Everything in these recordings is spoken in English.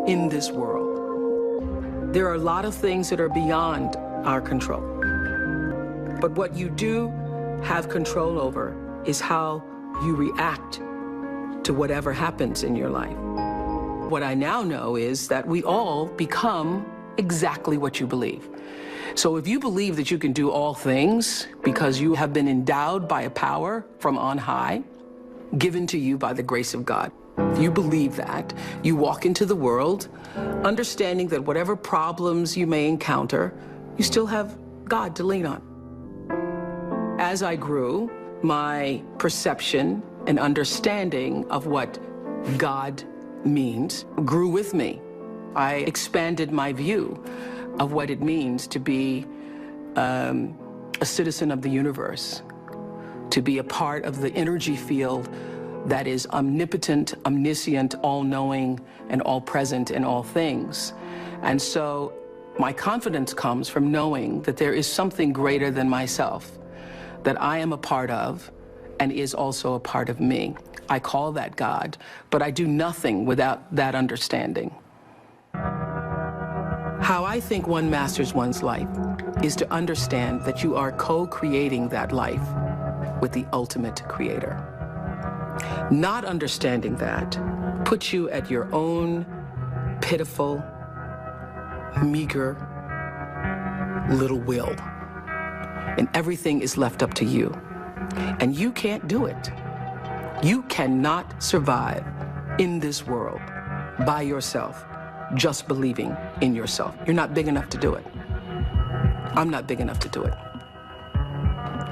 in this world. There are a lot of things that are beyond our control. But what you do have control over is how you react to whatever happens in your life. What I now know is that we all become exactly what you believe. So if you believe that you can do all things because you have been endowed by a power from on high, given to you by the grace of God, if you believe that, you walk into the world understanding that whatever problems you may encounter, you still have God to lean on. As I grew, my perception and understanding of what God means grew with me. I expanded my view of what it means to be a citizen of the universe, to be a part of the energy field that is omnipotent, omniscient, all-knowing, and all-present in all things. And so my confidence comes from knowing that there is something greater than myself, that I am a part of and is also a part of me. I call that God, but I do nothing without that understanding. How I think one masters one's life is to understand that you are co-creating that life with the ultimate creator. Not understanding that puts you at your own pitiful, meager little will. And everything is left up to you. And you can't do it. You cannot survive in this world by yourself, just believing in yourself. You're not big enough to do it. I'm not big enough to do it.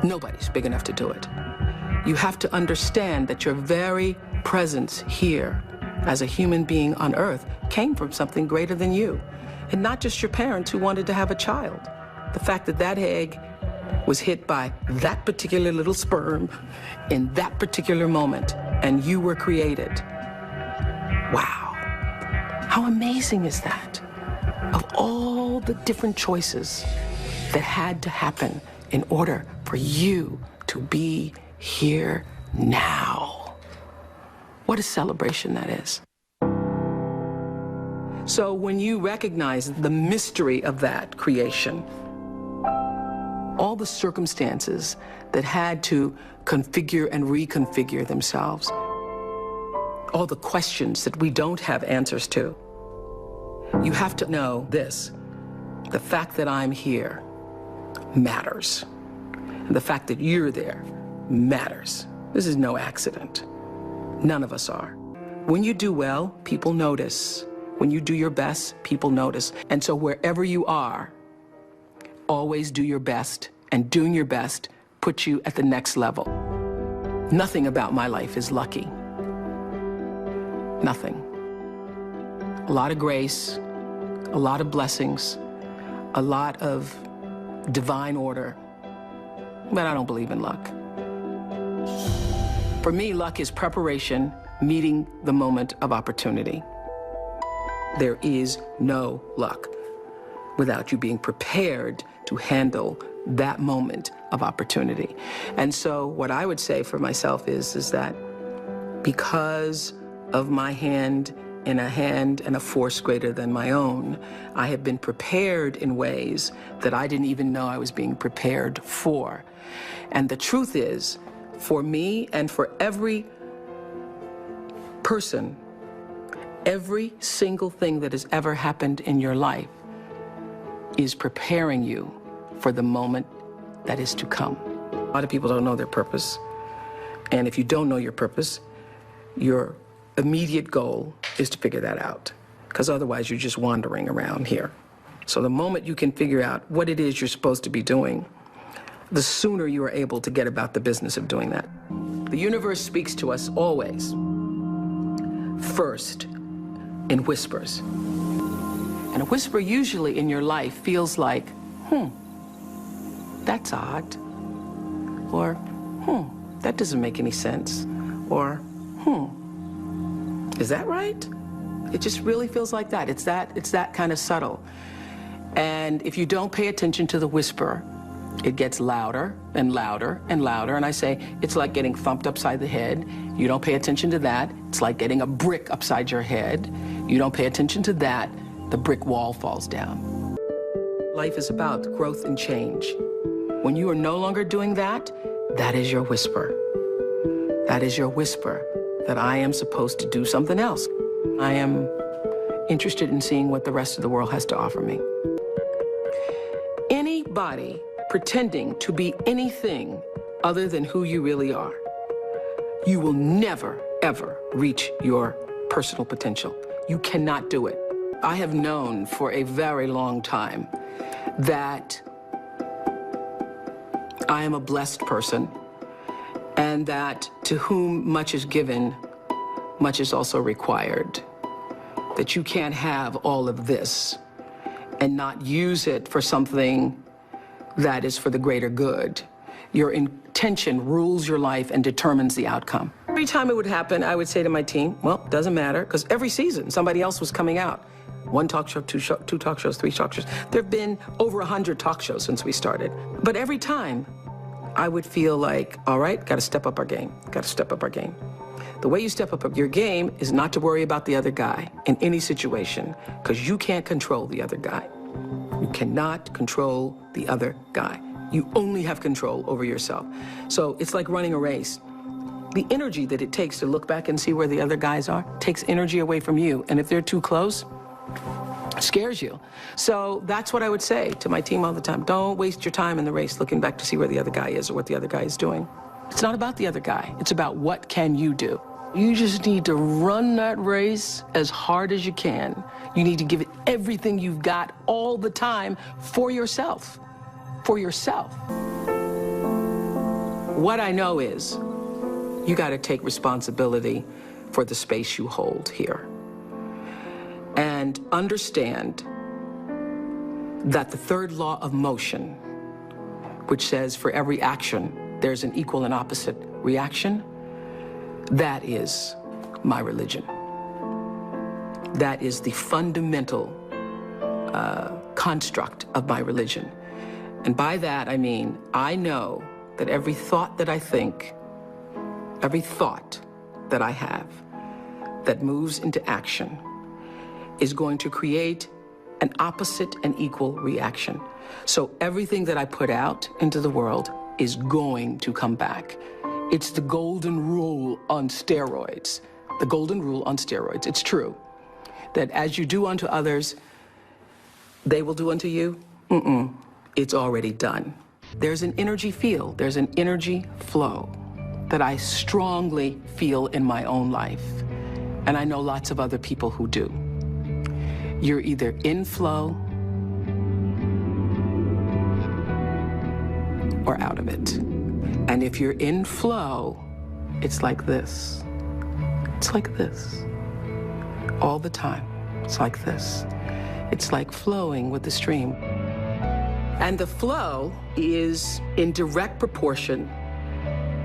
Nobody's big enough to do it. You have to understand that your very presence here as a human being on earth came from something greater than you. And not just your parents who wanted to have a child. The fact that that egg was hit by that particular little sperm in that particular moment, and you were created. Wow. How amazing is that? Of all the different choices that had to happen in order for you to be here now. What a celebration that is. So when you recognize the mystery of that creation, all the circumstances that had to configure and reconfigure themselves, all the questions that we don't have answers to, you have to know this: the fact that I'm here matters. And the fact that you're there matters. This is no accident. None of us are. When you do well, people notice. When you do your best, people notice. And so wherever you are, always do your best, and doing your best puts you at the next level. Nothing about my life is lucky. Nothing. A lot of grace, a lot of blessings, a lot of divine order, but I don't believe in luck. For me, luck is preparation, meeting the moment of opportunity. There is no luck without you being prepared to handle that moment of opportunity. And so what I would say for myself is that because of my hand and a force greater than my own, I have been prepared in ways that I didn't even know I was being prepared for. And the truth is, for me and for every person, every single thing that has ever happened in your life is preparing you for the moment that is to come. A lot of people don't know their purpose. And if you don't know your purpose, your immediate goal is to figure that out, because otherwise you're just wandering around here. So the moment you can figure out what it is you're supposed to be doing, the sooner you are able to get about the business of doing that. The universe speaks to us always, first, in whispers. And a whisper usually in your life feels like, that's odd. Or, that doesn't make any sense. Or, is that right? It just really feels like that. It's that kind of subtle. And if you don't pay attention to the whisper, It gets louder and louder and louder, and I say, it's like getting thumped upside the head. You don't pay attention to that. It's like getting a brick upside your head. You don't pay attention to that, the brick wall falls down. Life is about growth and change. When you are no longer doing that, that is your whisper. That is your whisper that I am supposed to do something else. I am interested in seeing what the rest of the world has to offer me. Anybody pretending to be anything other than who you really are, you will never, ever reach your personal potential. You cannot do it. I have known for a very long time that I am a blessed person, and that to whom much is given, much is also required. That you can't have all of this and not use it for something that is for the greater good. Your intention rules your life and determines the outcome. Every time it would happen, I would say to my team, well, doesn't matter, because every season somebody else was coming out. One talk show, two talk shows, three talk shows. There have been over 100 talk shows since we started. But every time I would feel like, all right, got to step up our game, got to step up our game. The way you step up your game is not to worry about the other guy in any situation, because you can't control the other guy. You cannot control the other guy. You only have control over yourself. So it's like running a race. The energy that it takes to look back and see where the other guys are takes energy away from you. And if they're too close, it scares you. So that's what I would say to my team all the time. Don't waste your time in the race looking back to see where the other guy is or what the other guy is doing. It's not about the other guy. It's about what can you do. You just need to run that race as hard as you can. You need to give it everything you've got all the time for yourself. For yourself. What I know is you got to take responsibility for the space you hold here. And understand that the third law of motion, which says for every action, there's an equal and opposite reaction, that is my religion. That is the fundamental construct of my religion. And by that, I mean, I know that every thought that I think, every thought that I have that moves into action is going to create an opposite and equal reaction. So everything that I put out into the world is going to come back. It's the golden rule on steroids. The golden rule on steroids. It's true that as you do unto others, they will do unto you. It's already done. There's an energy field, there's an energy flow that I strongly feel in my own life. And I know lots of other people who do. You're either in flow or out of it. And if you're in flow, it's like this. It's like this. All the time. It's like this. It's like flowing with the stream. And the flow is in direct proportion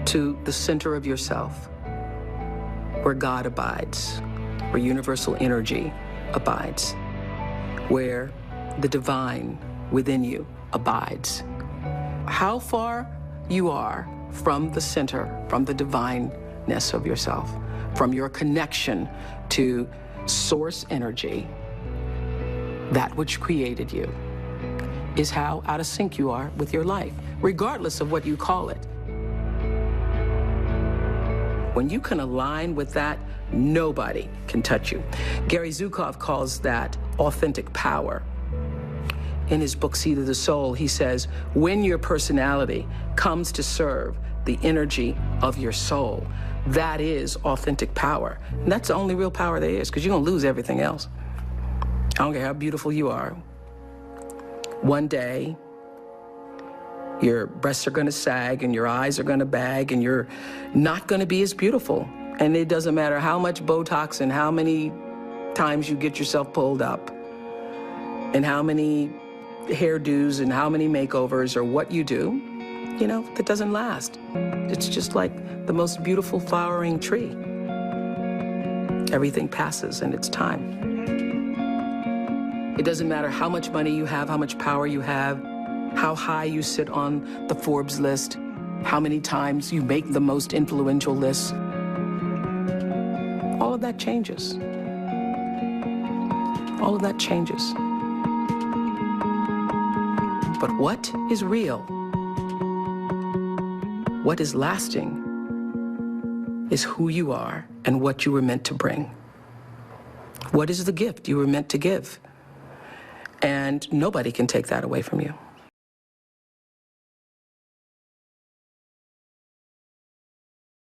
to the center of yourself, where God abides, where universal energy abides, where the divine within you abides. How far you are from the center, from the divineness of yourself, from your connection to source energy, that which created you, is how out of sync you are with your life, regardless of what you call it. When you can align with that, nobody can touch you. Gary Zukov calls that authentic power. In his book, Seed of the Soul, he says, when your personality comes to serve the energy of your soul, that is authentic power. And that's the only real power there is, because you're going to lose everything else. I don't care how beautiful you are. One day, your breasts are going to sag and your eyes are going to bag and you're not going to be as beautiful. And it doesn't matter how much Botox and how many times you get yourself pulled up and how many hairdos and how many makeovers or what you do, you know, that doesn't last. It's just like the most beautiful flowering tree. Everything passes in its time. It doesn't matter how much money you have, how much power you have. how high you sit on the Forbes list, how many times you make the most influential lists. All of that changes. All of that changes. But what is real, what is lasting, is who you are and what you were meant to bring. What is the gift you were meant to give? And nobody can take that away from you.